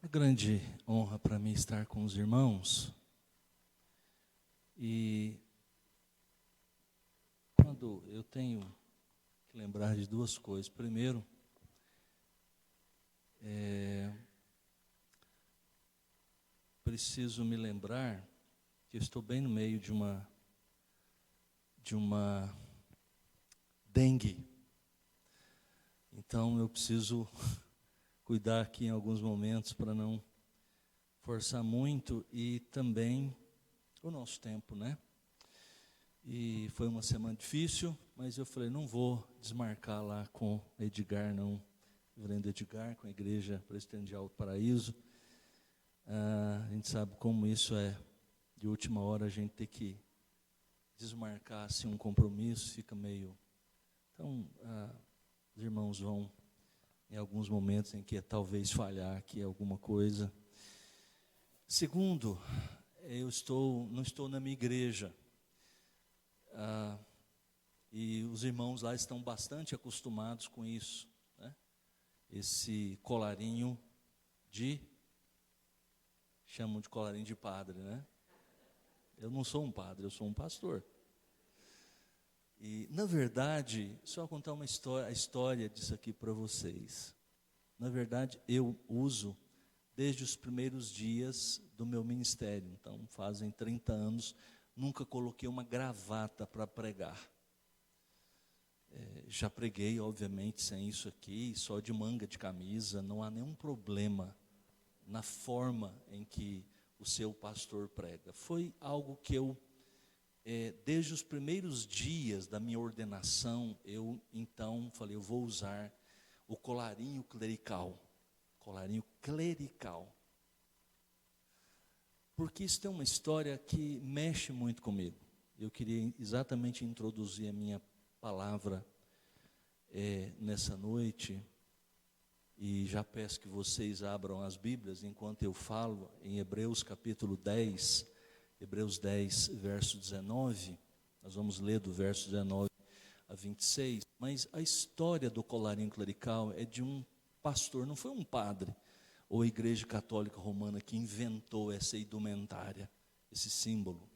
grande honra para mim estar com os irmãos. E quando eu tenho que lembrar de duas coisas. Primeiro, preciso me lembrar que eu estou bem no meio de uma dengue. Então eu preciso cuidar aqui em alguns momentos para não forçar muito e também o nosso tempo, né? E foi uma semana difícil, mas eu falei, não vou desmarcar lá com Edgar, não. O reverendo Edgar, com a Igreja Presbiteriana de Alto Paraíso. A gente sabe como isso é, de última hora a gente ter que desmarcar assim, um compromisso, fica meio... Então, os irmãos vão, em alguns momentos em que talvez falhar aqui alguma coisa. Segundo, não estou na minha igreja. E os irmãos lá estão bastante acostumados com isso, né? Esse colarinho chamam de colarinho de padre, né? Eu não sou um padre, eu sou um pastor. E, na verdade, só contar a história disso aqui para vocês. Na verdade, eu uso desde os primeiros dias do meu ministério. Então, fazem 30 anos, nunca coloquei uma gravata para pregar. Já preguei, obviamente, sem isso aqui, só de manga de camisa. Não há nenhum problema na forma em que o seu pastor prega. Foi algo que eu... desde os primeiros dias da minha ordenação, eu então falei, eu vou usar o colarinho clerical. Colarinho clerical. Porque isso tem uma história que mexe muito comigo. Eu queria exatamente introduzir a minha palavra nessa noite. E já peço que vocês abram as Bíblias enquanto eu falo em Hebreus capítulo 10. Hebreus 10, verso 19, nós vamos ler do verso 19 a 26, mas a história do colarinho clerical é de um pastor, não foi um padre, ou a Igreja Católica Romana que inventou essa indumentária, esse símbolo.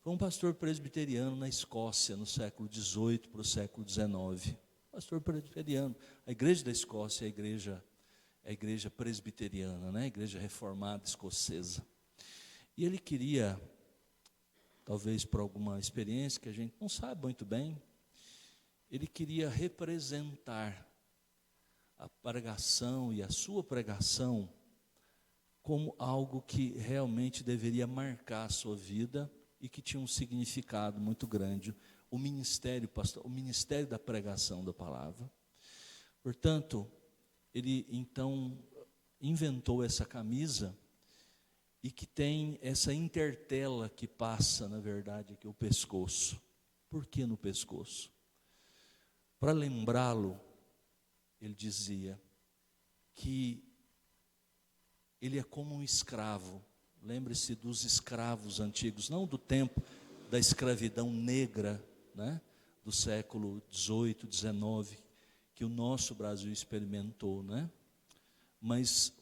Foi um pastor presbiteriano na Escócia, no século XVIII para o século XIX. Pastor presbiteriano, a Igreja da Escócia é a igreja presbiteriana, né? A Igreja Reformada Escocesa. E ele queria, talvez por alguma experiência que a gente não sabe muito bem, ele queria representar a pregação e a sua pregação como algo que realmente deveria marcar a sua vida e que tinha um significado muito grande, o ministério pastoral, o ministério da pregação da palavra. Portanto, ele então inventou essa camisa e que tem essa intertela que passa, na verdade, aqui o pescoço. Por que no pescoço? Para lembrá-lo, ele dizia que ele é como um escravo. Lembre-se dos escravos antigos, não do tempo da escravidão negra, né, do século XVIII, XIX, que o nosso Brasil experimentou, né? Mas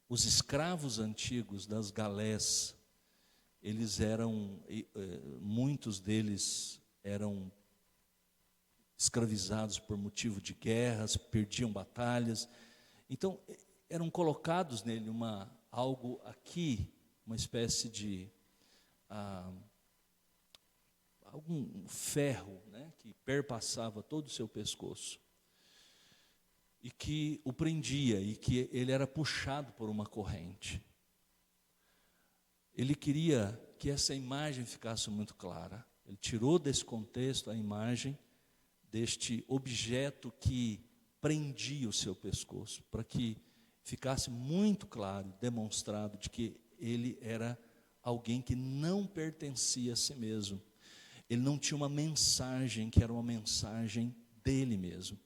os escravos antigos das galés, eles eram, muitos deles eram escravizados por motivo de guerras, perdiam batalhas. Então, eram colocados nele algo aqui, uma espécie de algum ferro, né, que perpassava todo o seu pescoço. E que o prendia, e que ele era puxado por uma corrente. Ele queria que essa imagem ficasse muito clara. Ele tirou desse contexto a imagem deste objeto que prendia o seu pescoço, para que ficasse muito claro, demonstrado de que ele era alguém que não pertencia a si mesmo. Ele não tinha uma mensagem que era uma mensagem dele mesmo.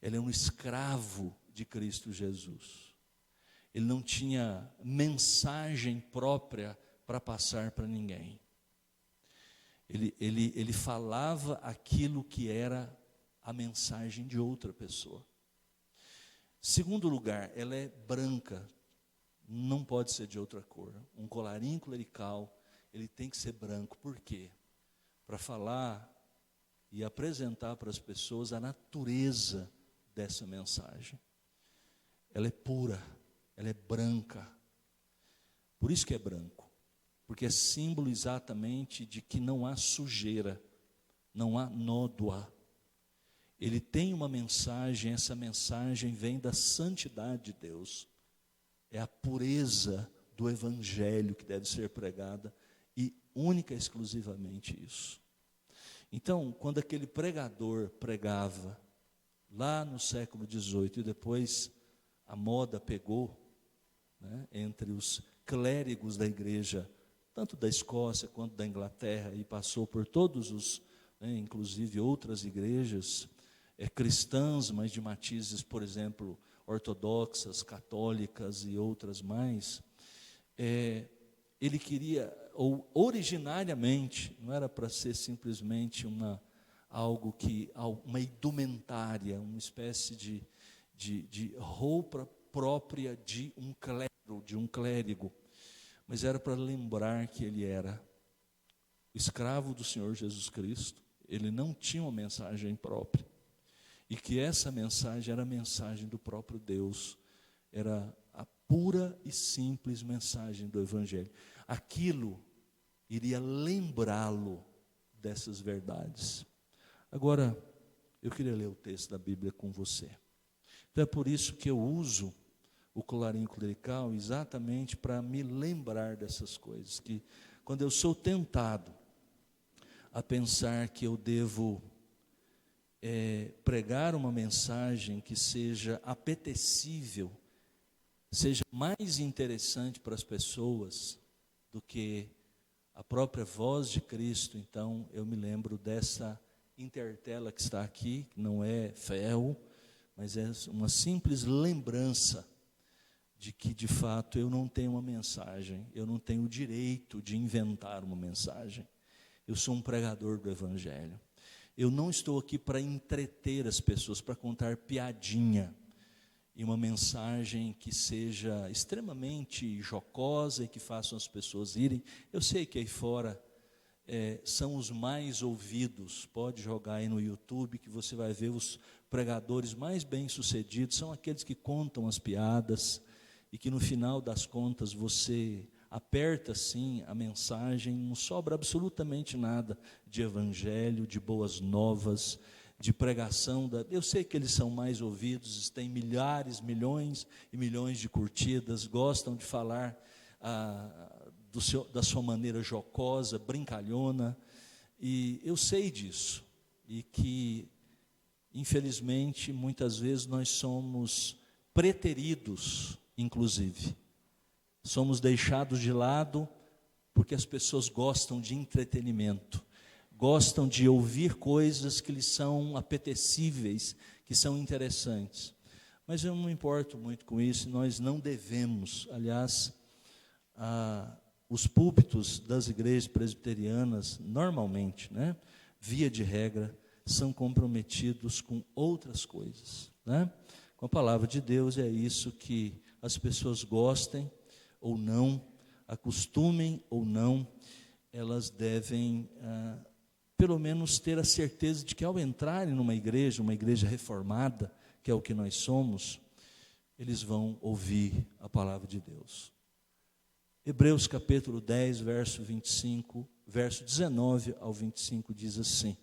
Ele é um escravo de Cristo Jesus. Ele não tinha mensagem própria para passar para ninguém. Ele falava aquilo que era a mensagem de outra pessoa. Segundo lugar, ela é branca, não pode ser de outra cor. Um colarinho clerical, ele tem que ser branco. Por quê? Para falar e apresentar para as pessoas a natureza dessa mensagem. Ela é pura, ela é branca. Por isso que é branco. Porque é símbolo exatamente de que não há sujeira, não há nódoa. Ele tem uma mensagem, essa mensagem vem da santidade de Deus. É a pureza do Evangelho que deve ser pregada, e única e exclusivamente isso. Então, quando aquele pregador pregava, lá no século XVIII, e depois a moda pegou, né, entre os clérigos da igreja, tanto da Escócia quanto da Inglaterra, e passou por todos os, né, inclusive outras igrejas, cristãs, mas de matizes, por exemplo, ortodoxas, católicas e outras mais, ele queria, ou originariamente, não era para ser simplesmente uma indumentária, uma espécie de roupa própria de um clero, de um clérigo, mas era para lembrar que ele era o escravo do Senhor Jesus Cristo, ele não tinha uma mensagem própria, e que essa mensagem era a mensagem do próprio Deus, era a pura e simples mensagem do Evangelho. Aquilo iria lembrá-lo dessas verdades. Agora, eu queria ler o texto da Bíblia com você. Então é por isso que eu uso o colarinho clerical exatamente para me lembrar dessas coisas, que quando eu sou tentado a pensar que eu devo pregar uma mensagem que seja apetecível, seja mais interessante para as pessoas do que a própria voz de Cristo, então eu me lembro dessa intertela que está aqui, que não é ferro, mas é uma simples lembrança de que de fato eu não tenho uma mensagem, eu não tenho o direito de inventar uma mensagem. Eu sou um pregador do Evangelho. Eu não estou aqui para entreter as pessoas, para contar piadinha, e uma mensagem que seja extremamente jocosa e que faça as pessoas irem. Eu sei que aí fora são os mais ouvidos, pode jogar aí no YouTube que você vai ver os pregadores mais bem-sucedidos, são aqueles que contam as piadas e que no final das contas você aperta sim a mensagem, não sobra absolutamente nada de evangelho, de boas novas, de pregação. Eu sei que eles são mais ouvidos, têm milhares, milhões e milhões de curtidas, gostam de falar da sua maneira jocosa, brincalhona, e eu sei disso, e que infelizmente muitas vezes nós somos preteridos, inclusive. Somos deixados de lado porque as pessoas gostam de entretenimento, gostam de ouvir coisas que lhes são apetecíveis, que são interessantes. Mas eu não me importo muito com isso, nós não devemos, aliás, os púlpitos das igrejas presbiterianas, normalmente, né, via de regra, são comprometidos com outras coisas, né? Com a palavra de Deus. É isso que as pessoas gostem ou não, acostumem ou não, elas devem pelo menos ter a certeza de que ao entrarem numa igreja reformada, que é o que nós somos, eles vão ouvir a palavra de Deus. Hebreus capítulo 10, verso 25, verso 19 ao 25 diz assim.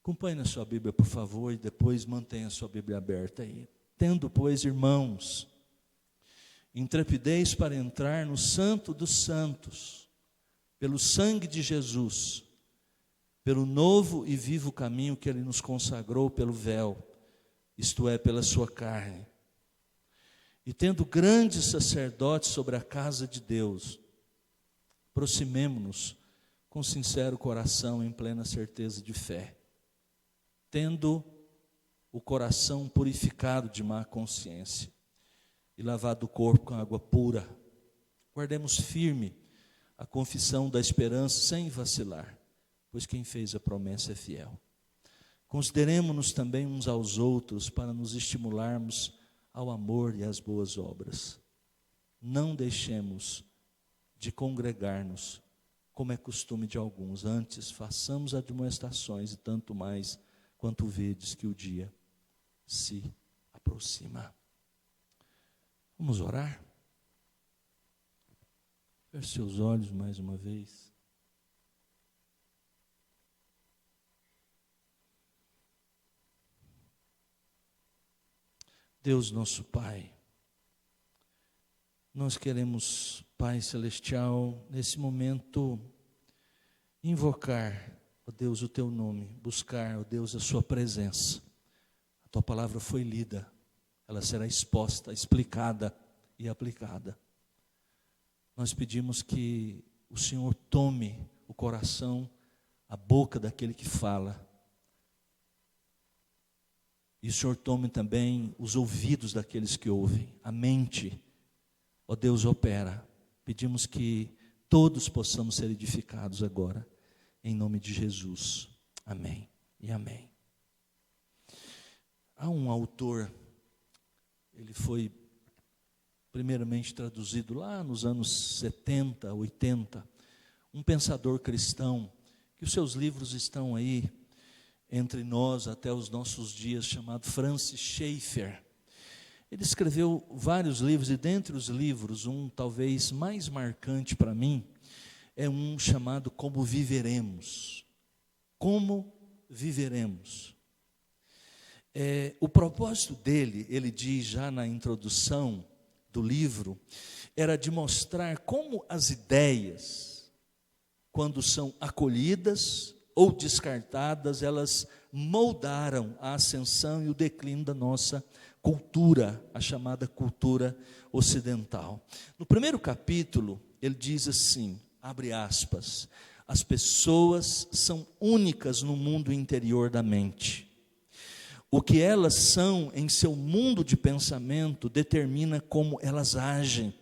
Acompanhe na sua Bíblia, por favor, e depois mantenha a sua Bíblia aberta aí. Tendo, pois, irmãos, intrepidez para entrar no Santo dos Santos, pelo sangue de Jesus, pelo novo e vivo caminho que Ele nos consagrou pelo véu, isto é, pela sua carne. E tendo grandes sacerdotes sobre a casa de Deus, aproximemo-nos com sincero coração, em plena certeza de fé, tendo o coração purificado de má consciência e lavado o corpo com água pura. Guardemos firme a confissão da esperança sem vacilar, pois quem fez a promessa é fiel. Consideremo-nos também uns aos outros para nos estimularmos ao amor e às boas obras. Não deixemos de congregar-nos, como é costume de alguns. Antes, façamos admoestações, e tanto mais quanto vedes que o dia se aproxima. Vamos orar? Feche seus olhos mais uma vez. Deus nosso Pai, nós queremos, Pai Celestial, nesse momento, invocar, ó Deus, o Teu nome, buscar, ó Deus, a Sua presença. A Tua palavra foi lida, ela será exposta, explicada e aplicada. Nós pedimos que o Senhor tome o coração, a boca daquele que fala, e o Senhor tome também os ouvidos daqueles que ouvem, a mente. Ó Deus, opera. Pedimos que todos possamos ser edificados agora, em nome de Jesus. Amém e amém. Há um autor, ele foi primeiramente traduzido lá nos anos 70, 80, um pensador cristão, que os seus livros estão aí entre nós até os nossos dias, chamado Francis Schaeffer. Ele escreveu vários livros, e dentre os livros, um talvez mais marcante para mim, é um chamado Como Viveremos. Como Viveremos. O propósito dele, ele diz já na introdução do livro, era de mostrar como as ideias, quando são acolhidas ou descartadas, elas moldaram a ascensão e o declínio da nossa cultura, a chamada cultura ocidental. No primeiro capítulo, ele diz assim, abre aspas, as pessoas são únicas no mundo interior da mente. O que elas são em seu mundo de pensamento determina como elas agem.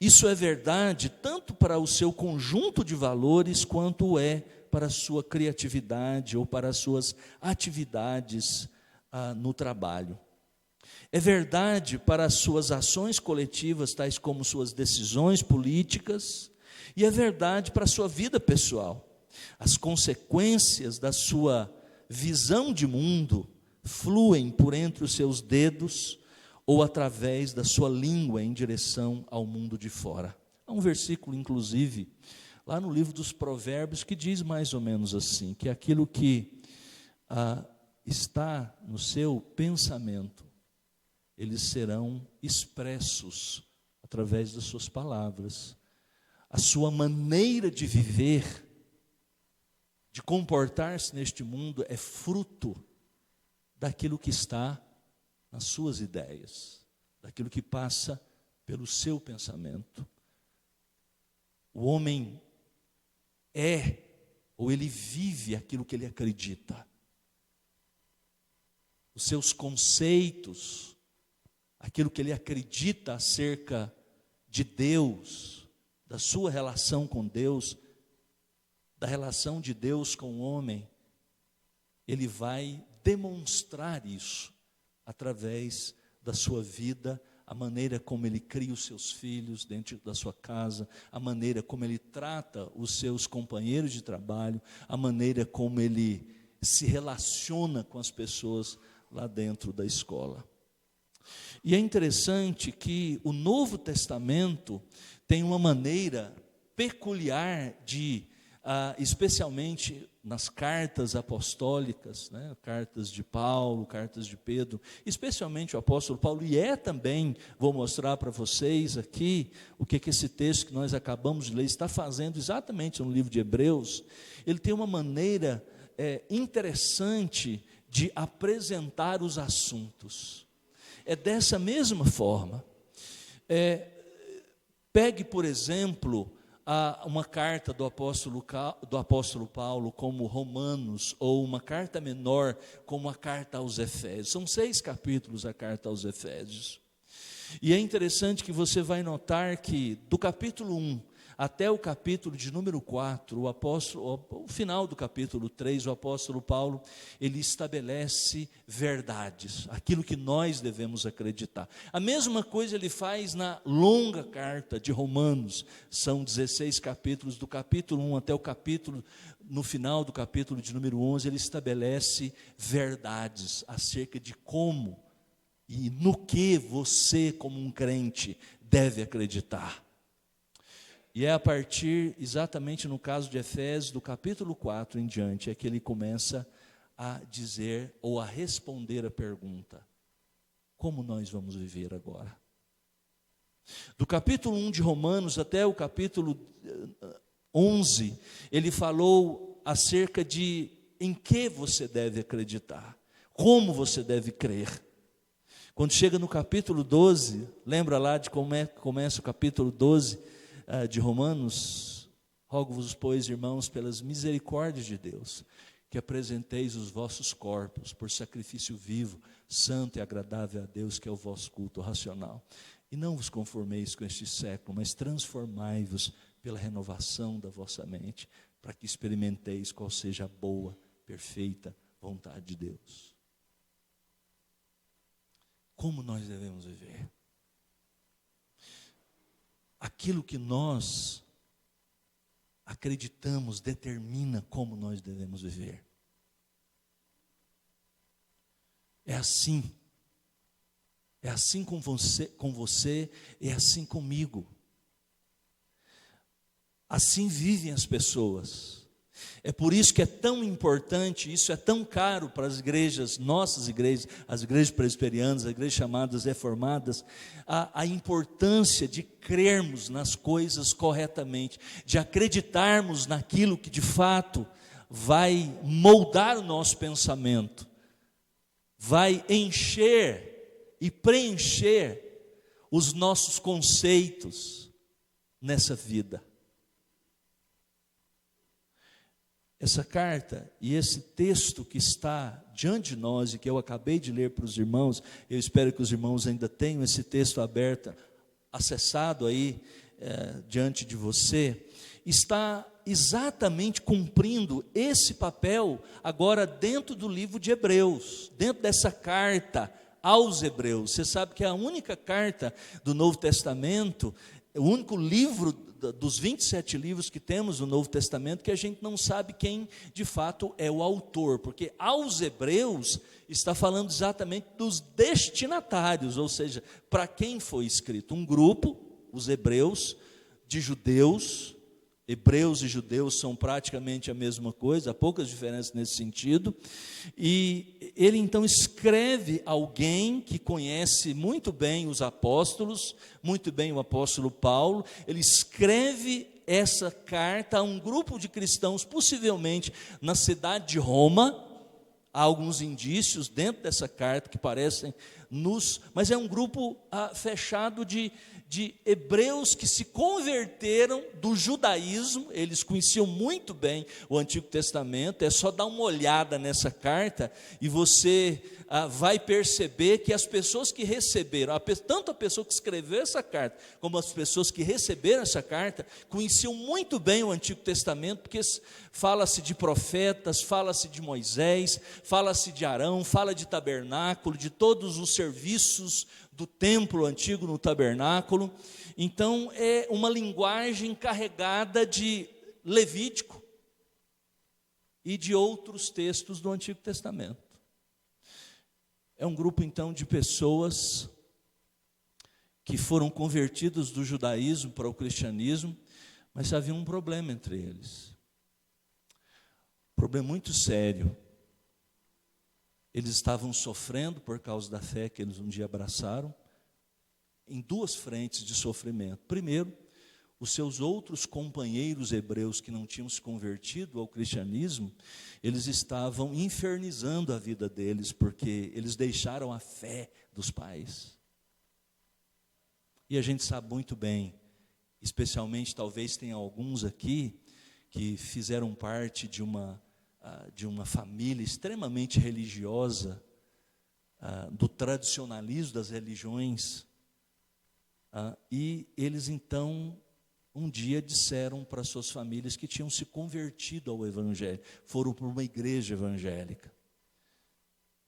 Isso é verdade tanto para o seu conjunto de valores, quanto é para a sua criatividade ou para as suas atividades no trabalho. É verdade para as suas ações coletivas, tais como suas decisões políticas, e é verdade para a sua vida pessoal. As consequências da sua visão de mundo fluem por entre os seus dedos ou através da sua língua em direção ao mundo de fora. Há um versículo, inclusive, lá no livro dos Provérbios, que diz mais ou menos assim, que aquilo que está no seu pensamento, eles serão expressos através das suas palavras. A sua maneira de viver, de comportar-se neste mundo, é fruto daquilo que está nas suas ideias, daquilo que passa pelo seu pensamento. O homem ou ele vive aquilo que ele acredita. Os seus conceitos, aquilo que ele acredita acerca de Deus, da sua relação com Deus, da relação de Deus com o homem, ele vai demonstrar isso através da sua vida, a maneira como ele cria os seus filhos dentro da sua casa, a maneira como ele trata os seus companheiros de trabalho, a maneira como ele se relaciona com as pessoas lá dentro da escola. E é interessante que o Novo Testamento tem uma maneira peculiar de, especialmente nas cartas apostólicas, né, cartas de Paulo, cartas de Pedro, especialmente o apóstolo Paulo, e também, vou mostrar para vocês aqui, o que esse texto que nós acabamos de ler está fazendo exatamente no livro de Hebreus. Ele tem uma maneira interessante de apresentar os assuntos. É dessa mesma forma. Pegue, por exemplo, uma carta do apóstolo Paulo, como Romanos, ou uma carta menor, como a carta aos Efésios. São 6 capítulos a carta aos Efésios. E é interessante que você vai notar que do capítulo 1 até o capítulo de número 4, o final do capítulo 3, o apóstolo Paulo, ele estabelece verdades, aquilo que nós devemos acreditar. A mesma coisa ele faz na longa carta de Romanos, são 16 capítulos, do capítulo 1 até o capítulo, no final do capítulo de número 11, ele estabelece verdades acerca de como e no que você, como um crente, deve acreditar. E é a partir, exatamente no caso de Efésios, do capítulo 4 em diante, é que ele começa a dizer, ou a responder a pergunta: como nós vamos viver agora? Do capítulo 1 de Romanos até o capítulo 11, ele falou acerca de em que você deve acreditar, como você deve crer. Quando chega no capítulo 12, lembra lá de como começa o capítulo 12 de Romanos? Rogo-vos, pois, irmãos, pelas misericórdias de Deus, que apresenteis os vossos corpos por sacrifício vivo, santo e agradável a Deus, que é o vosso culto racional. E não vos conformeis com este século, mas transformai-vos pela renovação da vossa mente, para que experimenteis qual seja a boa, perfeita vontade de Deus. Como nós devemos viver? Aquilo que nós acreditamos determina como nós devemos viver. É assim com você, é assim comigo. Assim vivem as pessoas. É por isso que é tão importante, isso é tão caro para as igrejas, nossas igrejas, as igrejas presbiterianas, as igrejas chamadas reformadas, a importância de crermos nas coisas corretamente, de acreditarmos naquilo que de fato vai moldar o nosso pensamento, vai encher e preencher os nossos conceitos nessa vida. Essa carta e esse texto que está diante de nós e que eu acabei de ler para os irmãos, eu espero que os irmãos ainda tenham esse texto aberto, acessado aí diante de você, está exatamente cumprindo esse papel agora dentro do livro de Hebreus, dentro dessa carta aos Hebreus. Você sabe que é a única carta do Novo Testamento, o único livro dos 27 livros que temos no Novo Testamento, que a gente não sabe quem de fato é o autor, porque aos Hebreus está falando exatamente dos destinatários, ou seja, para quem foi escrito. Um grupo, os hebreus, de judeus. Hebreus e judeus são praticamente a mesma coisa, há poucas diferenças nesse sentido, e ele então escreve alguém que conhece muito bem os apóstolos, muito bem o apóstolo Paulo, ele escreve essa carta a um grupo de cristãos, possivelmente na cidade de Roma. Há alguns indícios dentro dessa carta que parecem mas é um grupo fechado de hebreus que se converteram do judaísmo. Eles conheciam muito bem o Antigo Testamento. É só dar uma olhada nessa carta e você vai perceber que as pessoas que receberam, tanto a pessoa que escreveu essa carta, como as pessoas que receberam essa carta, conheciam muito bem o Antigo Testamento, porque fala-se de profetas, fala-se de Moisés, fala-se de Arão, fala de tabernáculo, de todos os serviços do templo antigo no tabernáculo. Então é uma linguagem carregada de Levítico e de outros textos do Antigo Testamento. É um grupo então de pessoas que foram convertidos do judaísmo para o cristianismo, mas havia um problema entre eles. Um problema muito sério. Eles estavam sofrendo por causa da fé que eles um dia abraçaram, em duas frentes de sofrimento. Primeiro, os seus outros companheiros hebreus que não tinham se convertido ao cristianismo, eles estavam infernizando a vida deles, porque eles deixaram a fé dos pais. E a gente sabe muito bem, especialmente talvez tenha alguns aqui, que fizeram parte de uma família extremamente religiosa, do tradicionalismo das religiões, E eles então, um dia disseram para suas famílias que tinham se convertido ao Evangelho, foram para uma igreja evangélica.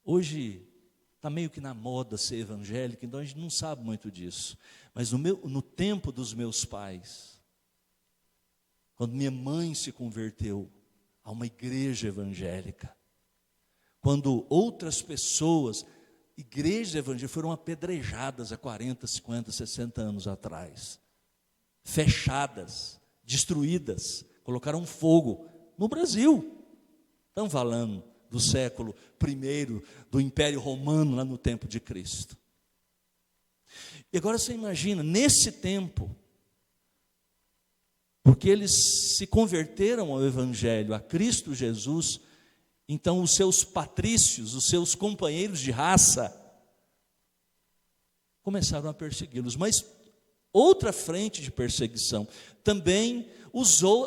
Hoje está meio que na moda ser evangélico, então a gente não sabe muito disso. Mas no tempo dos meus pais, quando minha mãe se converteu a uma igreja evangélica, quando outras pessoas, igrejas evangélicas, foram apedrejadas há 40, 50, 60 anos atrás, fechadas, destruídas, colocaram fogo no Brasil. Estão falando do século I, do Império Romano, lá no tempo de Cristo. E agora você imagina, nesse tempo, porque eles se converteram ao Evangelho, a Cristo Jesus, então os seus patrícios, os seus companheiros de raça, começaram a persegui-los. Mas outra frente de perseguição, também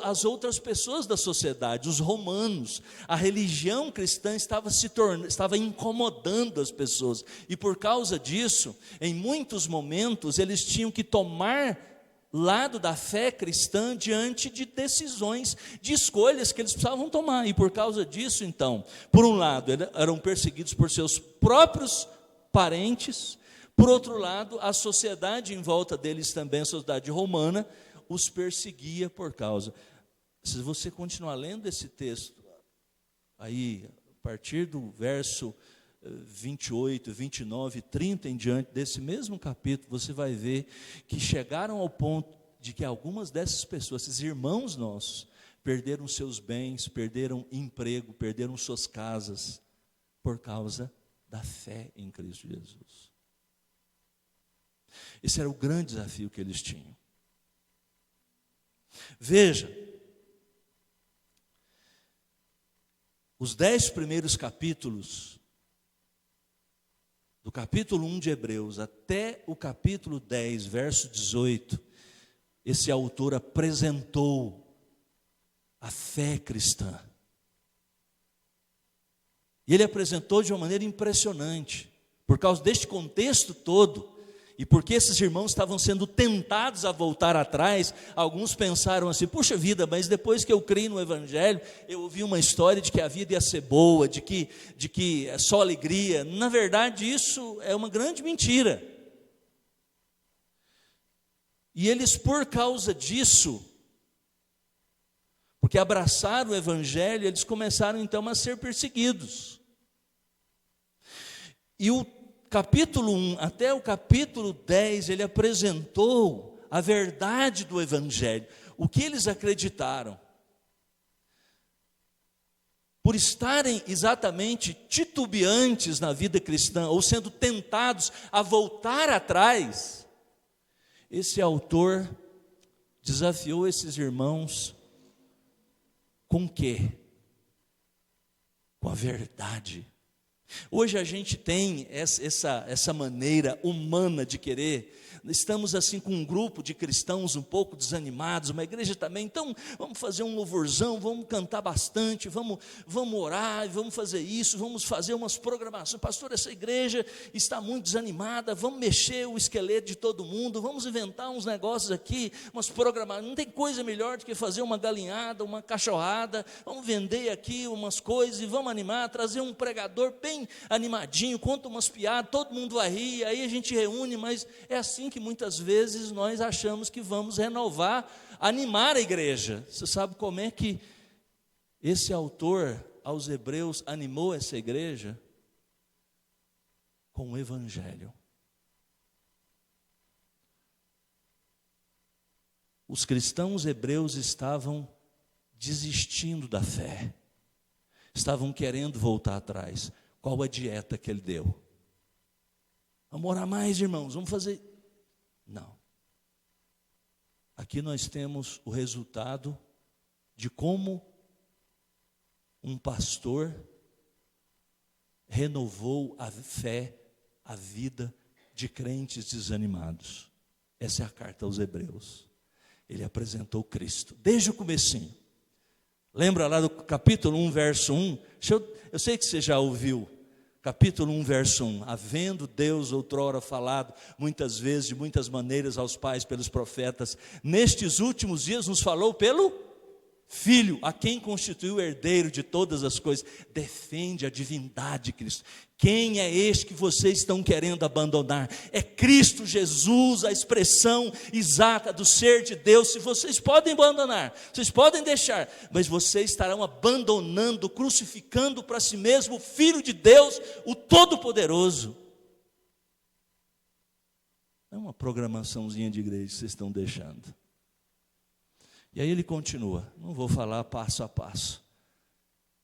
as outras pessoas da sociedade, os romanos. A religião cristã estava incomodando as pessoas, e por causa disso, em muitos momentos, eles tinham que tomar lado da fé cristã diante de decisões, de escolhas que eles precisavam tomar. E por causa disso, então, por um lado, eram perseguidos por seus próprios parentes. Por outro lado, a sociedade em volta deles também, a sociedade romana, os perseguia por causa. Se você continuar lendo esse texto, aí, a partir do verso 28, 29, 30 em diante, desse mesmo capítulo, você vai ver que chegaram ao ponto de que algumas dessas pessoas, esses irmãos nossos, perderam seus bens, perderam emprego, perderam suas casas, por causa da fé em Cristo Jesus. Esse era o grande desafio que eles tinham. Veja, os 10 primeiros capítulos, do capítulo 1 de Hebreus até o capítulo 10, verso 18, esse autor apresentou a fé cristã. E ele apresentou de uma maneira impressionante, por causa deste contexto todo. E porque esses irmãos estavam sendo tentados a voltar atrás, alguns pensaram assim: puxa vida, mas depois que eu criei no Evangelho, eu ouvi uma história de que a vida ia ser boa, de que é só alegria. Na verdade, isso é uma grande mentira. E eles, por causa disso, porque abraçaram o Evangelho, eles começaram então a ser perseguidos. E o capítulo 1 até o capítulo 10, ele apresentou a verdade do Evangelho, o que eles acreditaram. Por estarem exatamente titubeantes na vida cristã, ou sendo tentados a voltar atrás, esse autor desafiou esses irmãos com o quê? Com a verdade. Hoje a gente tem essa maneira humana de querer. Estamos assim com um grupo de cristãos um pouco desanimados, uma igreja também, então vamos fazer um louvorzão, vamos cantar bastante, vamos orar, vamos fazer isso, vamos fazer umas programações. Pastor, essa igreja está muito desanimada, vamos mexer o esqueleto de todo mundo, vamos inventar uns negócios aqui, umas programações. Não tem coisa melhor do que fazer uma galinhada, uma cachorrada, vamos vender aqui umas coisas e vamos animar, trazer um pregador bem animadinho, conta umas piadas, todo mundo vai rir, aí a gente reúne. Mas é assim que muitas vezes nós achamos que vamos renovar, animar a igreja. Você sabe como é que esse autor aos Hebreus animou essa igreja? Com o Evangelho. Os cristãos hebreus estavam desistindo da fé, estavam querendo voltar atrás. Qual a dieta que ele deu? Vamos orar mais, irmãos, vamos fazer. Não. Aqui nós temos o resultado de como um pastor renovou a fé, a vida de crentes desanimados. Essa é a carta aos Hebreus. Ele apresentou Cristo, desde o comecinho. Lembra lá do capítulo 1, verso 1? Eu sei que você já ouviu Capítulo 1, verso 1. Havendo Deus outrora falado muitas vezes, de muitas maneiras aos pais pelos profetas, nestes últimos dias nos falou pelo Filho, a quem constituiu herdeiro de todas as coisas. Defende a divindade de Cristo. Quem é este que vocês estão querendo abandonar? É Cristo Jesus, a expressão exata do ser de Deus. Se vocês podem abandonar, vocês podem deixar, mas vocês estarão abandonando, crucificando para si mesmo o Filho de Deus, o Todo-Poderoso. É uma programaçãozinha de igreja que vocês estão deixando. E aí ele continua, não vou falar passo a passo.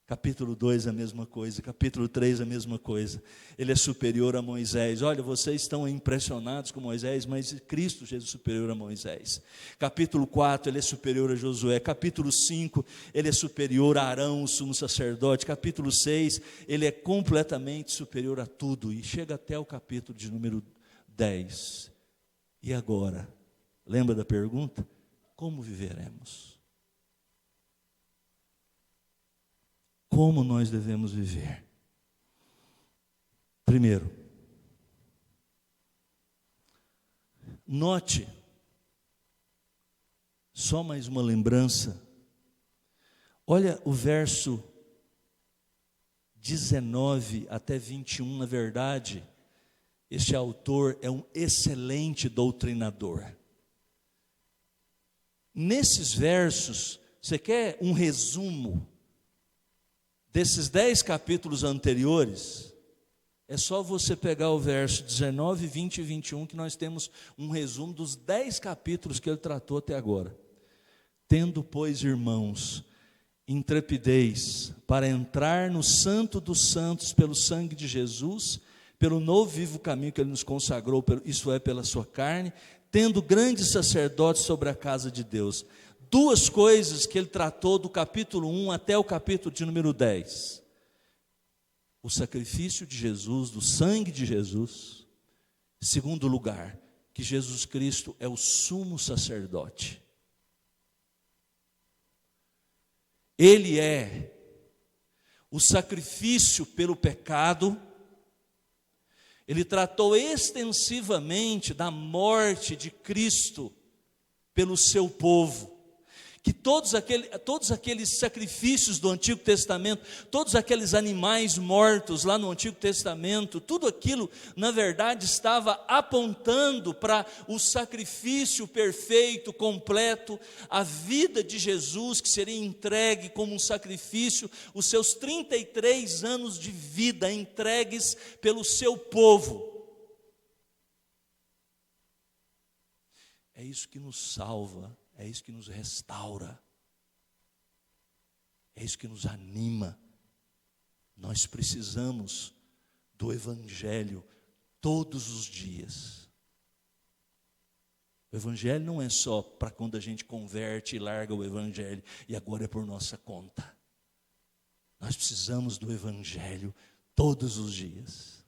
Capítulo 2 a mesma coisa, capítulo 3 a mesma coisa. Ele é superior a Moisés. Olha, vocês estão impressionados com Moisés, mas Cristo Jesus é superior a Moisés. Capítulo 4, ele é superior a Josué. Capítulo 5, ele é superior a Arão, o sumo sacerdote. Capítulo 6, ele é completamente superior a tudo. E chega até o capítulo de número 10. E agora? Lembra da pergunta? Como viveremos? Como nós devemos viver? Primeiro, note, só mais uma lembrança, olha o verso 19 até 21, na verdade, este autor é um excelente doutrinador. Nesses versos, você quer um resumo desses 10 capítulos anteriores? É só você pegar o verso 19, 20 e 21, que nós temos um resumo dos 10 capítulos que ele tratou até agora. Tendo, pois, irmãos, intrepidez para entrar no santo dos santos pelo sangue de Jesus, pelo novo vivo caminho que ele nos consagrou, isso é, pela sua carne, tendo grandes sacerdotes sobre a casa de Deus. Duas coisas que ele tratou do capítulo 1 até o capítulo de número 10. O sacrifício de Jesus, do sangue de Jesus. Segundo lugar, que Jesus Cristo é o sumo sacerdote. Ele é o sacrifício pelo pecado. Ele tratou extensivamente da morte de Cristo pelo seu povo. Que todos aqueles sacrifícios do Antigo Testamento, todos aqueles animais mortos lá no Antigo Testamento, tudo aquilo, na verdade, estava apontando para o sacrifício perfeito, completo, a vida de Jesus, que seria entregue como um sacrifício, os seus 33 anos de vida entregues pelo seu povo. É isso que nos salva. É isso que nos restaura, é isso que nos anima. Nós precisamos do Evangelho todos os dias. O Evangelho não é só para quando a gente converte e larga o Evangelho, e agora é por nossa conta. Nós precisamos do Evangelho todos os dias.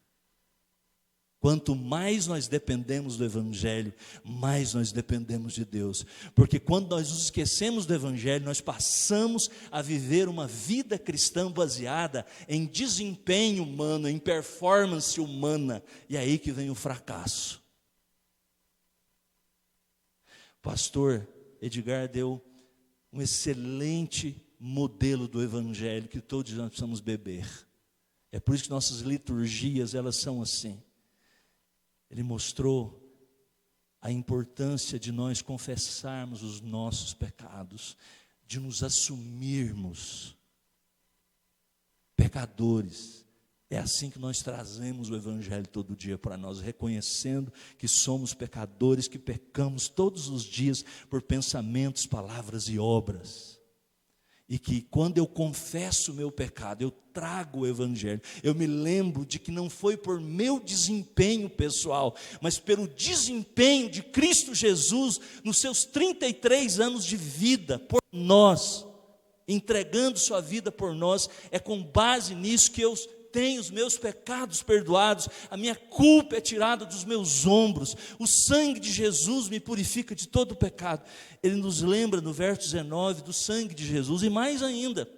Quanto mais nós dependemos do Evangelho, mais nós dependemos de Deus. Porque quando nós nos esquecemos do Evangelho, nós passamos a viver uma vida cristã baseada em desempenho humano, em performance humana. E é aí que vem o fracasso. O pastor Edgar deu um excelente modelo do Evangelho que todos nós precisamos beber. É por isso que nossas liturgias, elas são assim. Ele mostrou a importância de nós confessarmos os nossos pecados, de nos assumirmos pecadores. É assim que nós trazemos o Evangelho todo dia para nós, reconhecendo que somos pecadores, que pecamos todos os dias por pensamentos, palavras e obras. E que quando eu confesso o meu pecado, eu trago o Evangelho, eu me lembro de que não foi por meu desempenho pessoal, mas pelo desempenho de Cristo Jesus, nos seus 33 anos de vida, por nós, entregando sua vida por nós. É com base nisso que eu tenho os meus pecados perdoados, a minha culpa é tirada dos meus ombros, o sangue de Jesus me purifica de todo o pecado. Ele nos lembra no verso 19 do sangue de Jesus, e mais ainda,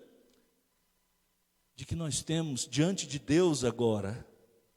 de que nós temos diante de Deus agora.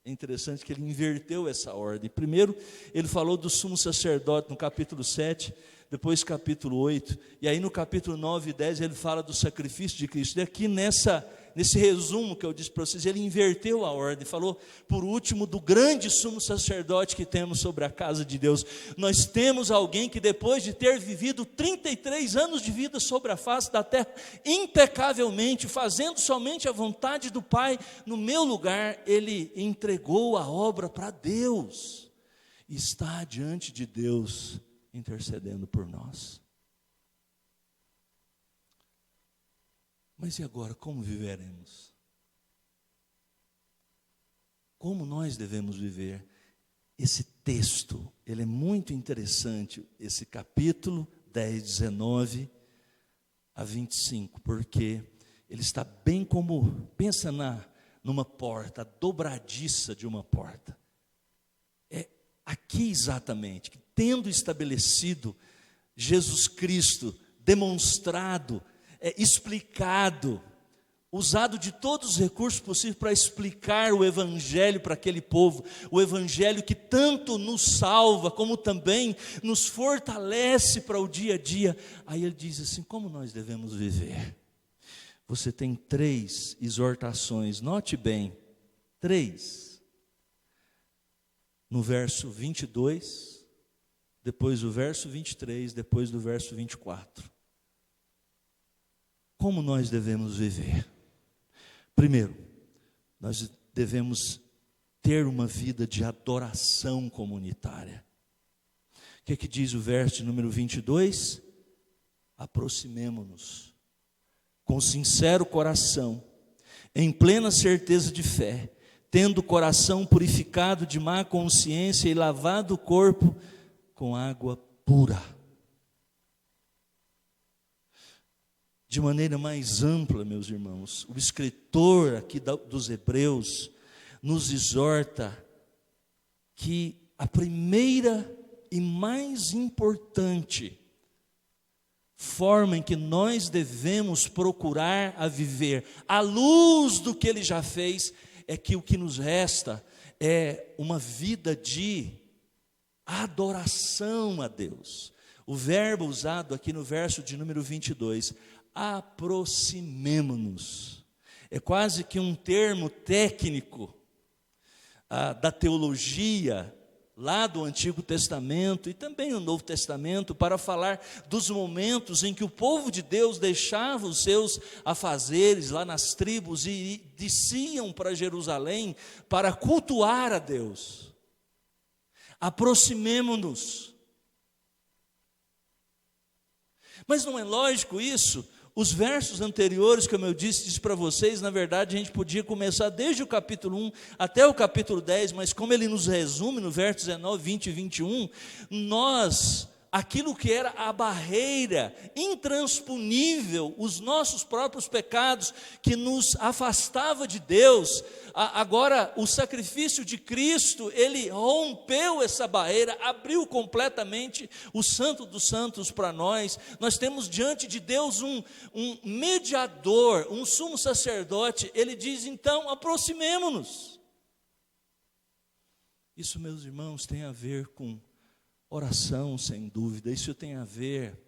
É interessante que ele inverteu essa ordem. Primeiro, ele falou do sumo sacerdote no capítulo 7, depois capítulo 8, e aí no capítulo 9 e 10 ele fala do sacrifício de Cristo. E aqui nesse resumo que eu disse para vocês, ele inverteu a ordem, falou por último do grande sumo sacerdote que temos sobre a casa de Deus. Nós temos alguém que depois de ter vivido 33 anos de vida sobre a face da terra, impecavelmente, fazendo somente a vontade do Pai, no meu lugar, ele entregou a obra para Deus, e está diante de Deus, intercedendo por nós. Mas e agora, como viveremos? Como nós devemos viver? Esse texto, ele é muito interessante, esse capítulo 10, 19 a 25, porque ele está bem como, pensa numa porta, a dobradiça de uma porta. É aqui exatamente, que tendo estabelecido Jesus Cristo, demonstrado, explicado, usado de todos os recursos possíveis para explicar o Evangelho para aquele povo, o Evangelho que tanto nos salva, como também nos fortalece para o dia a dia. Aí ele diz assim, como nós devemos viver? Você tem 3 exortações, note bem, 3, no verso 22, depois do verso 23, depois do verso 24. Como nós devemos viver? Primeiro, nós devemos ter uma vida de adoração comunitária. O que é que diz o verso de número 22? Aproximemo-nos com sincero coração, em plena certeza de fé, tendo o coração purificado de má consciência e lavado o corpo com água pura. De maneira mais ampla, meus irmãos, o escritor aqui dos Hebreus nos exorta que a primeira e mais importante forma em que nós devemos procurar a viver à luz do que ele já fez, é que o que nos resta é uma vida de adoração a Deus. O verbo usado aqui no verso de número 22, aproximemo-nos, é quase que um termo técnico da teologia, lá do Antigo Testamento e também no Novo Testamento, para falar dos momentos em que o povo de Deus deixava os seus afazeres lá nas tribos e desciam para Jerusalém para cultuar a Deus. Aproximemo-nos. Mas não é lógico isso? Os versos anteriores, como eu disse para vocês, na verdade a gente podia começar desde o capítulo 1 até o capítulo 10, mas como ele nos resume no verso 19, 20 e 21, aquilo que era a barreira intransponível, os nossos próprios pecados, que nos afastava de Deus, agora o sacrifício de Cristo, ele rompeu essa barreira, abriu completamente o Santo dos Santos para nós. Nós temos diante de Deus um mediador, um sumo sacerdote. Ele diz, então, aproximemo-nos. Isso, meus irmãos, tem a ver com oração, sem dúvida. Isso tem a ver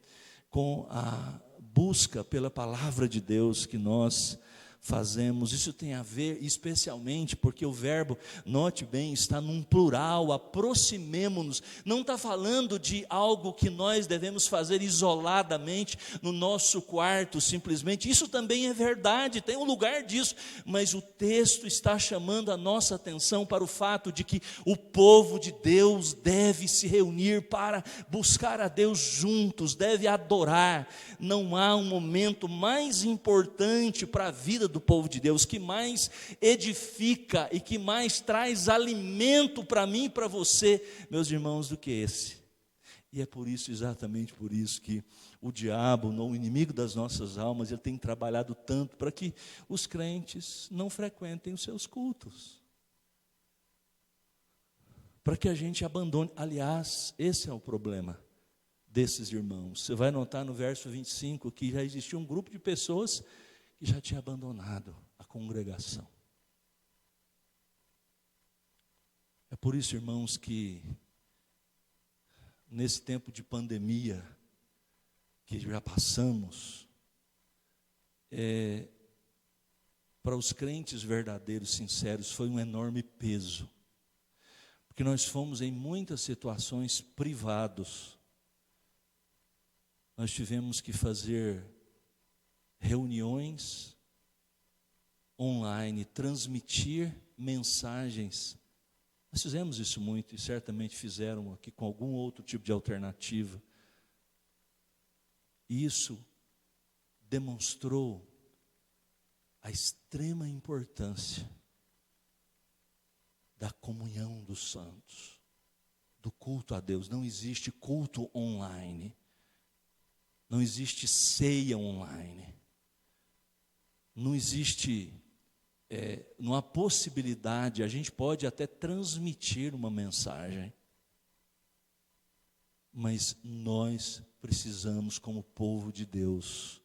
com a busca pela palavra de Deus que nós fazemos. Isso tem a ver especialmente porque o verbo, note bem, está num plural, aproximemo-nos. Não está falando de algo que nós devemos fazer isoladamente no nosso quarto, simplesmente. Isso também é verdade, tem um lugar disso, mas o texto está chamando a nossa atenção para o fato de que o povo de Deus deve se reunir para buscar a Deus juntos, deve adorar. Não há um momento mais importante para a vida do povo de Deus, que mais edifica e que mais traz alimento para mim e para você, meus irmãos, do que esse. E é por isso, exatamente por isso, que o diabo, o inimigo das nossas almas, ele tem trabalhado tanto para que os crentes não frequentem os seus cultos, para que a gente abandone. Aliás, esse é o problema desses irmãos. Você vai notar no verso 25 que já existia um grupo de pessoas que já tinha abandonado a congregação. É por isso, irmãos, que nesse tempo de pandemia que já passamos, para os crentes verdadeiros, sinceros, foi um enorme peso. Porque nós fomos em muitas situações privados. Nós tivemos que fazer reuniões online, transmitir mensagens. Nós fizemos isso muito, e certamente fizeram aqui com algum outro tipo de alternativa. E isso demonstrou a extrema importância da comunhão dos santos, do culto a Deus. Não existe culto online, não existe ceia online, não existe, não há possibilidade. A gente pode até transmitir uma mensagem, mas nós precisamos, como povo de Deus,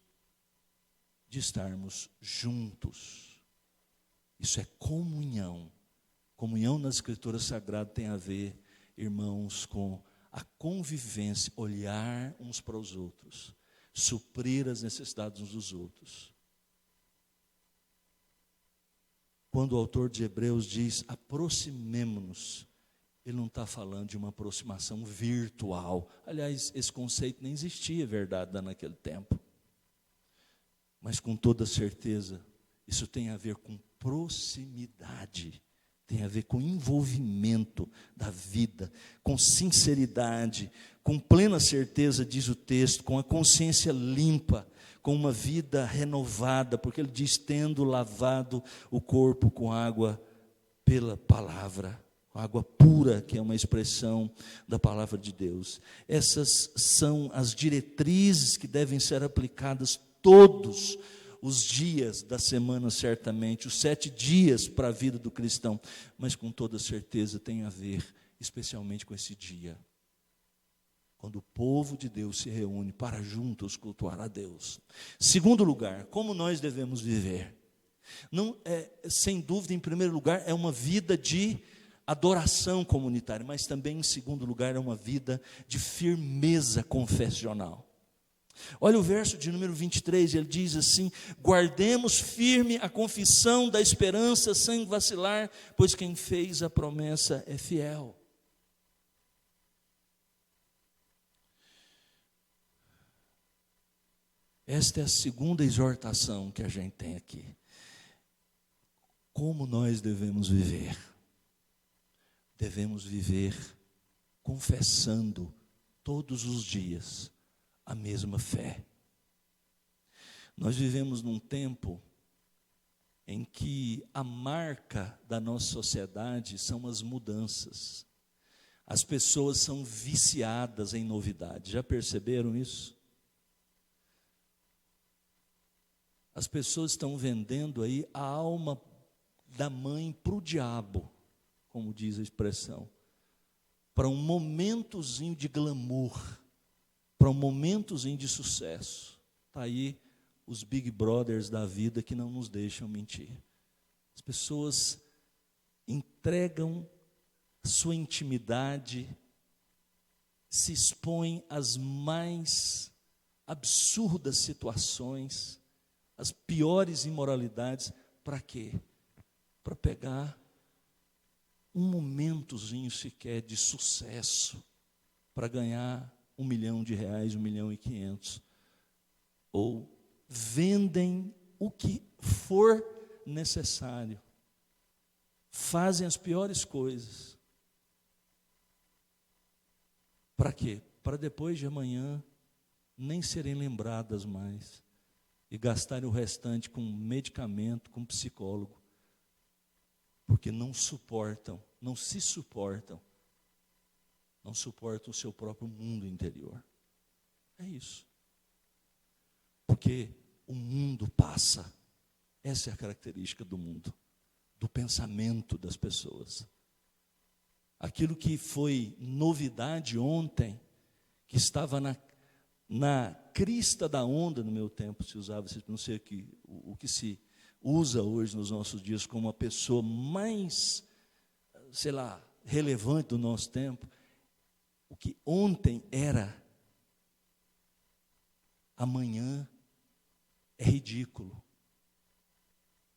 de estarmos juntos. Isso é comunhão. Comunhão nas Escrituras Sagradas tem a ver, irmãos, com a convivência, olhar uns para os outros, suprir as necessidades uns dos outros. Quando o autor de Hebreus diz, aproximemo-nos, ele não está falando de uma aproximação virtual. Aliás, esse conceito nem existia, é verdade, naquele tempo. Mas com toda certeza, isso tem a ver com proximidade, tem a ver com envolvimento da vida, com sinceridade, com plena certeza, diz o texto, com a consciência limpa, com uma vida renovada, porque ele diz, tendo lavado o corpo com água pela palavra, com água pura, que é uma expressão da palavra de Deus. Essas são as diretrizes que devem ser aplicadas todos os dias da semana, certamente, os 7 dias para a vida do cristão, mas com toda certeza tem a ver, especialmente com esse dia, quando o povo de Deus se reúne para juntos cultuar a Deus. Segundo lugar, como nós devemos viver? Não, sem dúvida, em primeiro lugar, é uma vida de adoração comunitária, mas também, em segundo lugar, é uma vida de firmeza confessional. Olha o verso de número 23, ele diz assim, guardemos firme a confissão da esperança sem vacilar, pois quem fez a promessa é fiel. Esta é a segunda exortação que a gente tem aqui. Como nós devemos viver? Devemos viver confessando todos os dias a mesma fé. Nós vivemos num tempo em que a marca da nossa sociedade são as mudanças. As pessoas são viciadas em novidades. Já perceberam isso? As pessoas estão vendendo aí a alma da mãe para o diabo, como diz a expressão, para um momentozinho de glamour, para um momentozinho de sucesso. Está aí os Big Brothers da vida que não nos deixam mentir. As pessoas entregam sua intimidade, se expõem às mais absurdas situações, às piores imoralidades. Para quê? Para pegar um momentozinho sequer de sucesso, para ganhar R$1 milhão, R$1.500.000, ou vendem o que for necessário, fazem as piores coisas. Para quê? Para depois de amanhã nem serem lembradas mais e gastarem o restante com medicamento, com psicólogo, porque não suportam, não se suportam, não suportam o seu próprio mundo interior. É isso. Porque o mundo passa. Essa é a característica do mundo, do pensamento das pessoas. Aquilo que foi novidade ontem, que estava na crista da onda no meu tempo, se usava, não sei usa hoje nos nossos dias como a pessoa mais, sei lá, relevante do nosso tempo, o que ontem era, amanhã é ridículo.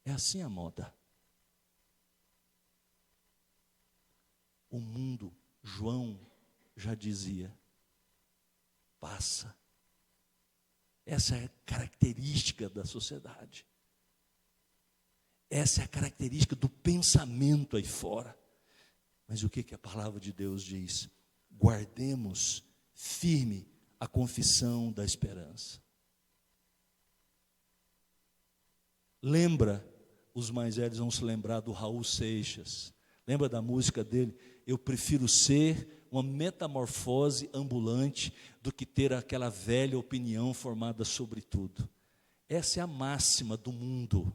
É assim a moda. O mundo, João já dizia, passa. Essa é a característica da sociedade. Essa é a característica do pensamento aí fora. Mas o que a palavra de Deus diz? Guardemos firme a confissão da esperança. Lembra, os mais velhos vão se lembrar do Raul Seixas. Lembra da música dele? Eu prefiro ser uma metamorfose ambulante do que ter aquela velha opinião formada sobre tudo. Essa é a máxima do mundo.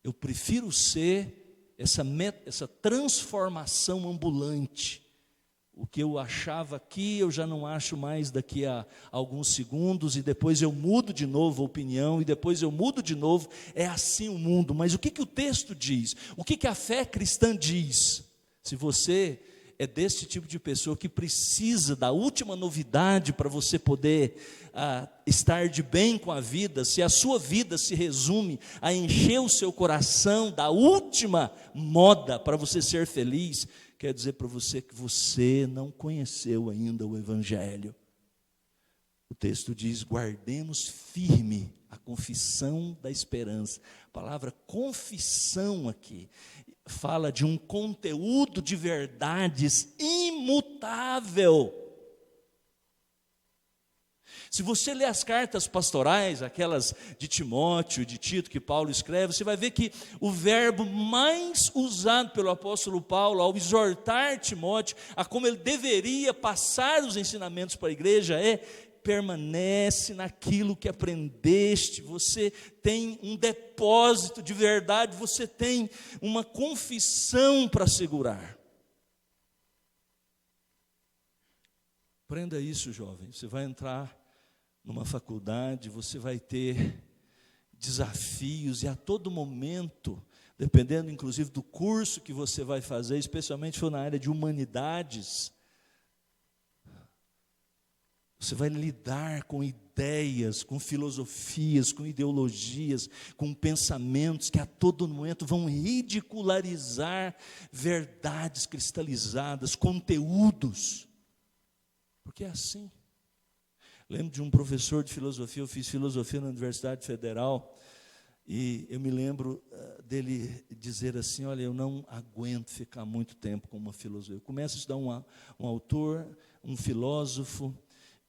Eu prefiro ser essa transformação ambulante. O que eu achava aqui, eu já não acho mais daqui a alguns segundos, e depois eu mudo de novo a opinião, e depois eu mudo de novo. É assim o mundo. Mas o que o texto diz? O que a fé cristã diz? Se você é desse tipo de pessoa que precisa da última novidade para você poder estar de bem com a vida, se a sua vida se resume a encher o seu coração da última moda para você ser feliz, quer dizer para você que você não conheceu ainda o Evangelho. O texto diz, guardemos firme a confissão da esperança. A palavra confissão aqui fala de um conteúdo de verdades imutável. Se você ler as cartas pastorais, aquelas de Timóteo, de Tito, que Paulo escreve, você vai ver que o verbo mais usado pelo apóstolo Paulo ao exortar Timóteo a como ele deveria passar os ensinamentos para a igreja é: permanece naquilo que aprendeste. Você tem um depósito de verdade, você tem uma confissão para segurar. Aprenda isso, jovem. Você vai entrar numa faculdade, você vai ter desafios, e a todo momento, dependendo inclusive do curso que você vai fazer, especialmente se for na área de humanidades, você vai lidar com ideias, com filosofias, com ideologias, com pensamentos que a todo momento vão ridicularizar verdades cristalizadas, conteúdos, porque é assim. Lembro de um professor de filosofia, eu fiz filosofia na Universidade Federal, e eu me lembro dele dizer assim, olha, eu não aguento ficar muito tempo com uma filosofia. Eu começo a estudar um autor, um filósofo,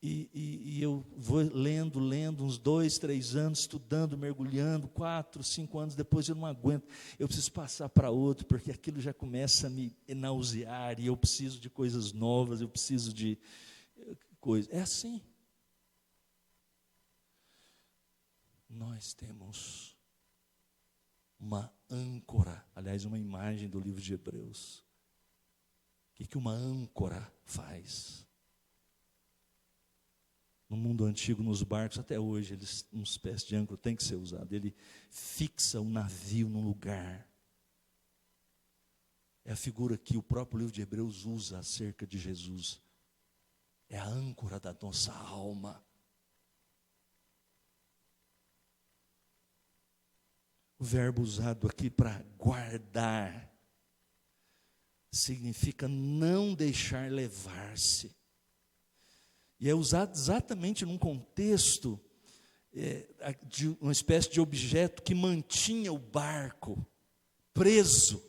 e eu vou lendo uns 2, 3 anos, estudando, mergulhando, 4, 5 anos, depois eu não aguento, eu preciso passar para outro, porque aquilo já começa a me nausear, e eu preciso de coisas novas, eu preciso de coisas. É assim. Nós temos uma âncora, aliás, uma imagem do livro de Hebreus. O que uma âncora faz? No mundo antigo, nos barcos, até hoje, uma espécie de âncora tem que ser usado. Ele fixa o navio num lugar. É a figura que o próprio livro de Hebreus usa acerca de Jesus. É a âncora da nossa alma. O verbo usado aqui para guardar significa não deixar levar-se. E é usado exatamente num contexto de uma espécie de objeto que mantinha o barco preso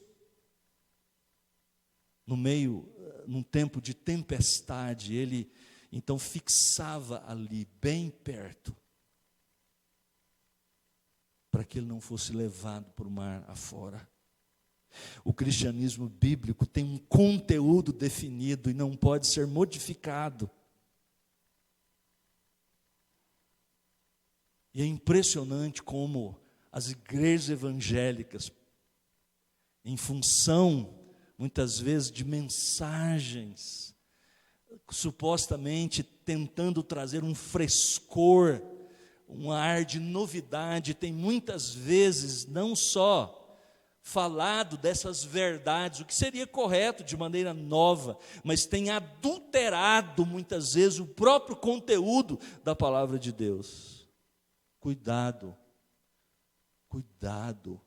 num tempo de tempestade. Ele então fixava ali, bem perto, para que ele não fosse levado para o mar afora. O cristianismo bíblico tem um conteúdo definido e não pode ser modificado. E é impressionante como as igrejas evangélicas, em função, muitas vezes, de mensagens, supostamente tentando trazer um frescor, um ar de novidade, tem muitas vezes não só falado dessas verdades, o que seria correto de maneira nova, mas tem adulterado muitas vezes o próprio conteúdo da palavra de Deus. Cuidado, cuidado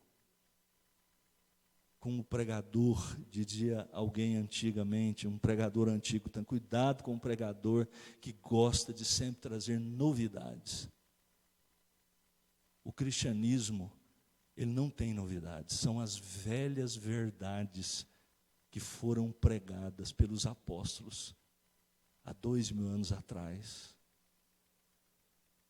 com o pregador, dizia alguém antigamente, um pregador antigo, então cuidado com o pregador que gosta de sempre trazer novidades. O cristianismo, ele não tem novidades, são as velhas verdades que foram pregadas pelos apóstolos há 2000 anos atrás.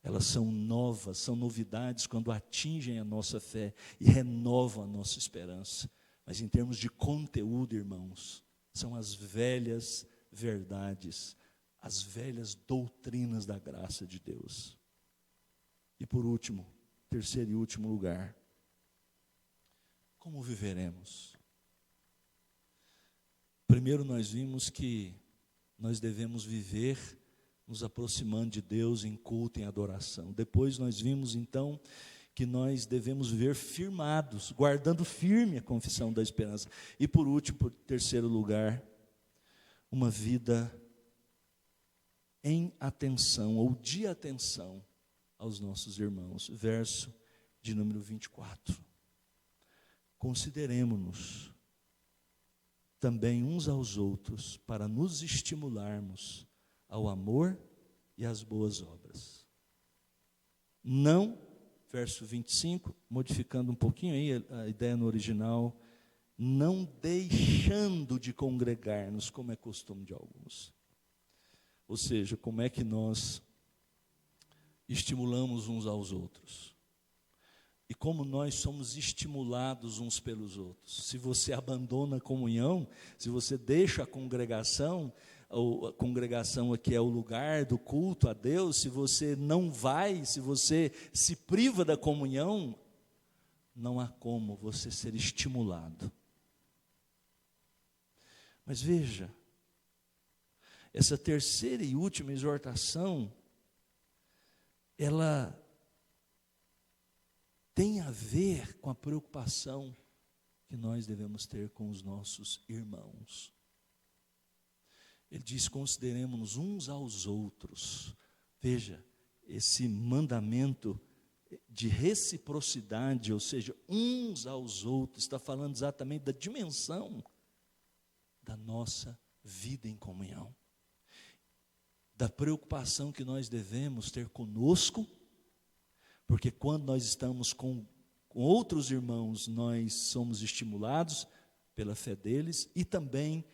Elas são novas, são novidades quando atingem a nossa fé e renovam a nossa esperança. Mas em termos de conteúdo, irmãos, são as velhas verdades, as velhas doutrinas da graça de Deus. E por último, terceiro e último lugar, como viveremos? Primeiro nós vimos que nós devemos viver nos aproximando de Deus em culto, em adoração. Depois nós vimos então que nós devemos viver firmados, guardando firme a confissão da esperança. E por último, por terceiro lugar, uma vida em atenção ou de atenção aos nossos irmãos. Verso de número 24. Consideremo-nos também uns aos outros para nos estimularmos ao amor e às boas obras. Não, verso 25, modificando um pouquinho aí a ideia no original, não deixando de congregar-nos, como é costume de alguns. Ou seja, como é que nós estimulamos uns aos outros? E como nós somos estimulados uns pelos outros. Se você abandona a comunhão, se você deixa a congregação aqui é o lugar do culto a Deus, se você não vai, se você se priva da comunhão, não há como você ser estimulado. Mas veja, essa terceira e última exortação, ela tem a ver com a preocupação que nós devemos ter com os nossos irmãos. Ele diz, consideremos-nos uns aos outros. Veja, esse mandamento de reciprocidade, ou seja, uns aos outros, está falando exatamente da dimensão da nossa vida em comunhão. Da preocupação que nós devemos ter conosco, porque quando nós estamos com outros irmãos, nós somos estimulados pela fé deles, e também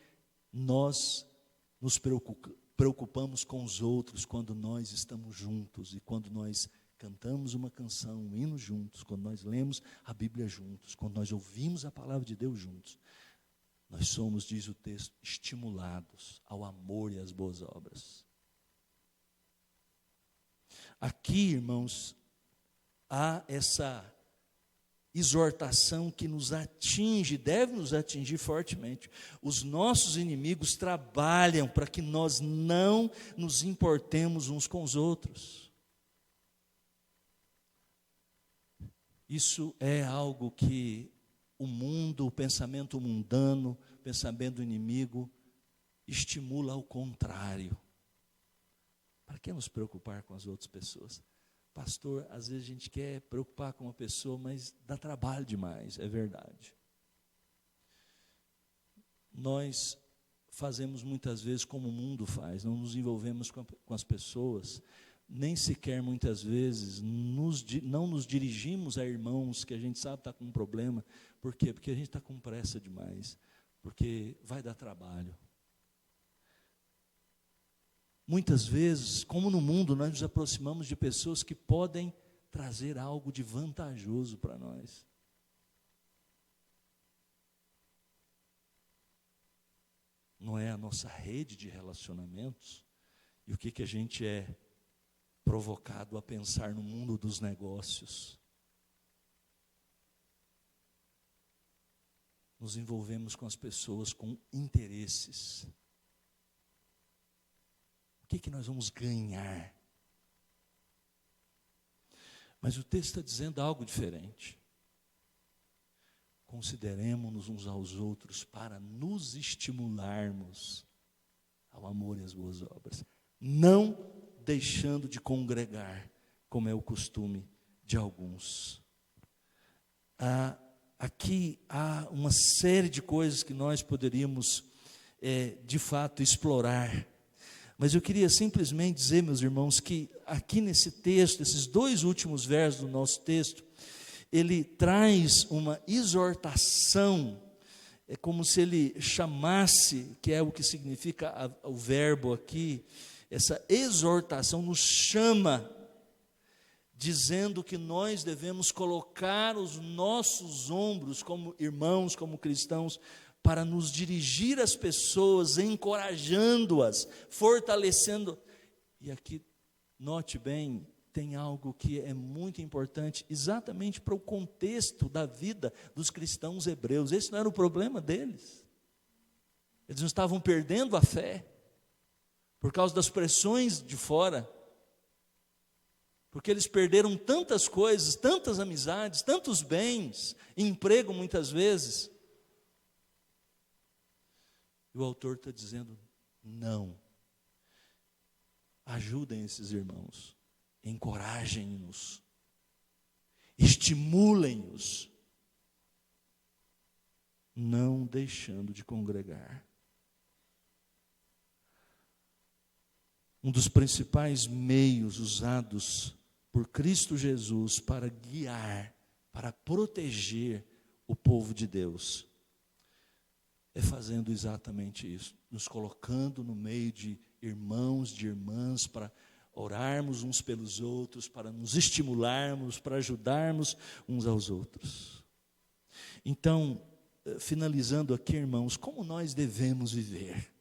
nós nos preocupamos com os outros quando nós estamos juntos, e quando nós cantamos uma canção, um hino juntos, quando nós lemos a Bíblia juntos, quando nós ouvimos a palavra de Deus juntos, nós somos, diz o texto, estimulados ao amor e às boas obras. Aqui, irmãos, há essa exortação que nos atinge, deve nos atingir fortemente. Os nossos inimigos trabalham para que nós não nos importemos uns com os outros. Isso é algo que o mundo, o pensamento mundano, o pensamento inimigo, estimula ao contrário. Para que nos preocupar com as outras pessoas? Pastor, às vezes a gente quer preocupar com uma pessoa, mas dá trabalho demais, é verdade. Nós fazemos muitas vezes como o mundo faz, não nos envolvemos com as pessoas, nem sequer muitas vezes não nos dirigimos a irmãos que a gente sabe está com um problema. Por quê? Porque a gente está com pressa demais, porque vai dar trabalho. Muitas vezes, como no mundo, nós nos aproximamos de pessoas que podem trazer algo de vantajoso para nós. Não é a nossa rede de relacionamentos? E o que a gente é provocado a pensar no mundo dos negócios? Nos envolvemos com as pessoas com interesses. O que nós vamos ganhar? Mas o texto está dizendo algo diferente. Consideremos-nos uns aos outros para nos estimularmos ao amor e às boas obras, não deixando de congregar, como é o costume de alguns. Aqui há uma série de coisas que nós poderíamos, de fato, explorar. Mas eu queria simplesmente dizer, meus irmãos, que aqui nesse texto, esses 2 últimos versos do nosso texto, ele traz uma exortação, é como se ele chamasse, que é o que significa o verbo aqui, essa exortação nos chama, dizendo que nós devemos colocar os nossos ombros como irmãos, como cristãos, para nos dirigir às pessoas, encorajando-as, fortalecendo. E aqui, note bem, tem algo que é muito importante, exatamente para o contexto da vida dos cristãos hebreus. Esse não era o problema deles. Eles não estavam perdendo a fé, por causa das pressões de fora, porque eles perderam tantas coisas, tantas amizades, tantos bens, emprego muitas vezes. E o autor está dizendo, não, ajudem esses irmãos, encorajem-nos, estimulem-os, não deixando de congregar. Um dos principais meios usados por Cristo Jesus para guiar, para proteger o povo de Deus, é fazendo exatamente isso, nos colocando no meio de irmãos, de irmãs, para orarmos uns pelos outros, para nos estimularmos, para ajudarmos uns aos outros. Então, finalizando aqui, irmãos, como nós devemos viver?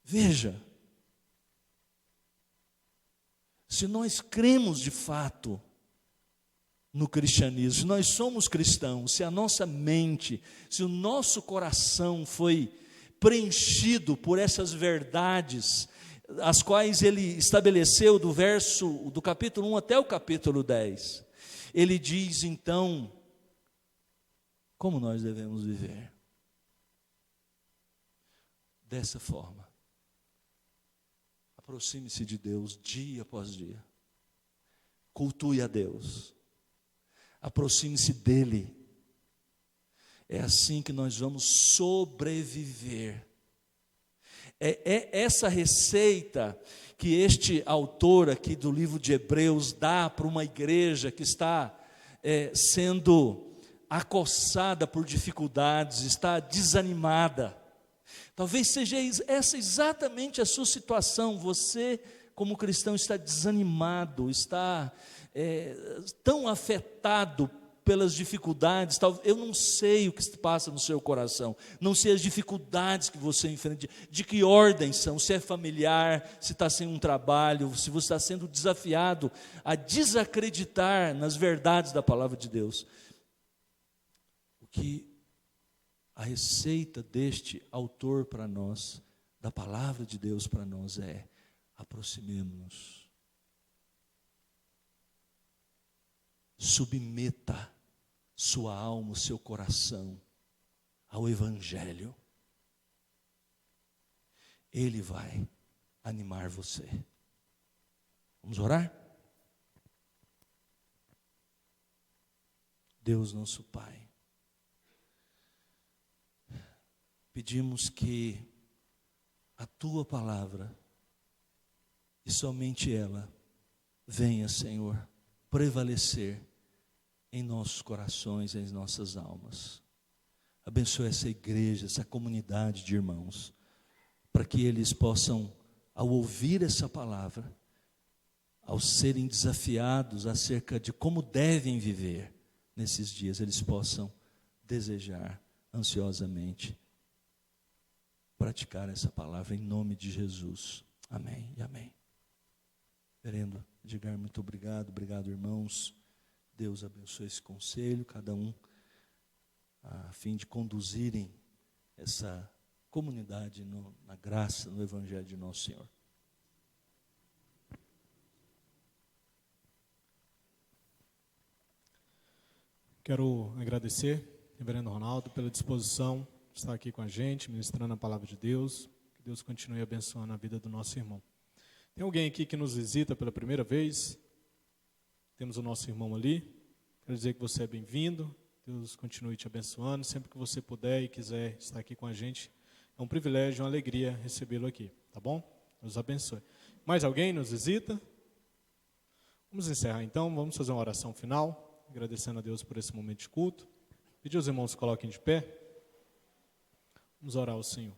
Veja, se nós cremos de fato no cristianismo, se nós somos cristãos, se a nossa mente, se o nosso coração foi preenchido por essas verdades, as quais ele estabeleceu do capítulo 1 até o capítulo 10, ele diz então, como nós devemos viver? Dessa forma. Aproxime-se de Deus dia após dia. Cultue a Deus. Aproxime-se dEle. É assim que nós vamos sobreviver. É essa receita que este autor aqui do livro de Hebreus dá para uma igreja que está sendo acossada por dificuldades, está desanimada. Talvez seja essa exatamente a sua situação. Você, como cristão, está desanimado, está tão afetado pelas dificuldades. Eu não sei o que se passa no seu coração, não sei as dificuldades que você enfrenta, de que ordem são, se é familiar, se está sem um trabalho, se você está sendo desafiado a desacreditar nas verdades da palavra de Deus. O que a receita deste autor para nós, da palavra de Deus para nós é: aproximemo-nos. Submeta sua alma, o seu coração ao Evangelho. Ele vai animar você. Vamos orar? Deus nosso Pai, pedimos que a Tua palavra, e somente ela, venha, Senhor, prevalecer em nossos corações, em nossas almas. Abençoe essa igreja, essa comunidade de irmãos, para que eles possam, ao ouvir essa palavra, ao serem desafiados acerca de como devem viver nesses dias, eles possam desejar ansiosamente praticar essa palavra em nome de Jesus. Amém e amém. Reverendo Edgar, muito obrigado. Obrigado, irmãos. Deus abençoe esse conselho, cada um, a fim de conduzirem essa comunidade na graça, no Evangelho de nosso Senhor. Quero agradecer, reverendo Ronaldo, pela disposição de estar aqui com a gente, ministrando a palavra de Deus. Que Deus continue abençoando a vida do nosso irmão. Tem alguém aqui que nos visita pela primeira vez? Temos o nosso irmão ali. Quero dizer que você é bem-vindo. Deus continue te abençoando. Sempre que você puder e quiser estar aqui com a gente, é um privilégio, uma alegria recebê-lo aqui, tá bom? Deus abençoe. Mais alguém nos visita? Vamos encerrar então, vamos fazer uma oração final, agradecendo a Deus por esse momento de culto. Pedir aos irmãos que coloquem de pé. Vamos orar ao Senhor.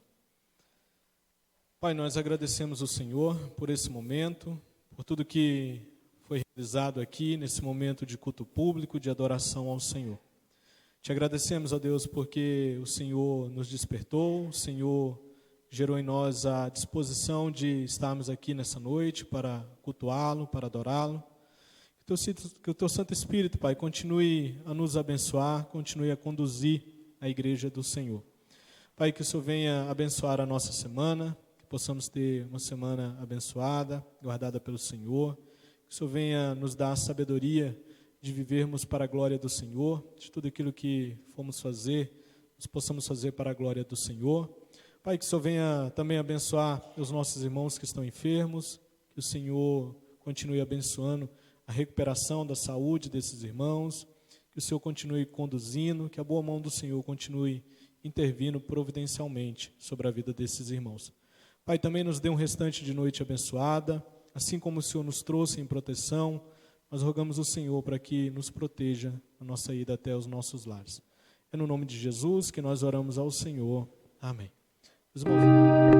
Pai, nós agradecemos ao Senhor por esse momento, por tudo que foi realizado aqui nesse momento de culto público, de adoração ao Senhor. Te agradecemos, ó Deus, porque o Senhor nos despertou, o Senhor gerou em nós a disposição de estarmos aqui nessa noite para cultuá-lo, para adorá-lo. Que o Teu Santo Espírito, Pai, continue a nos abençoar, continue a conduzir a igreja do Senhor. Pai, que o Senhor venha abençoar a nossa semana, que possamos ter uma semana abençoada, guardada pelo Senhor. Que o Senhor venha nos dar a sabedoria de vivermos para a glória do Senhor, de tudo aquilo que fomos fazer, nós possamos fazer para a glória do Senhor. Pai, que o Senhor venha também abençoar os nossos irmãos que estão enfermos, que o Senhor continue abençoando a recuperação da saúde desses irmãos, que o Senhor continue conduzindo, que a boa mão do Senhor continue intervindo providencialmente sobre a vida desses irmãos. Pai, também nos dê um restante de noite abençoada, assim como o Senhor nos trouxe em proteção, nós rogamos ao Senhor para que nos proteja a nossa ida até os nossos lares. É no nome de Jesus que nós oramos ao Senhor. Amém. Os irmãos...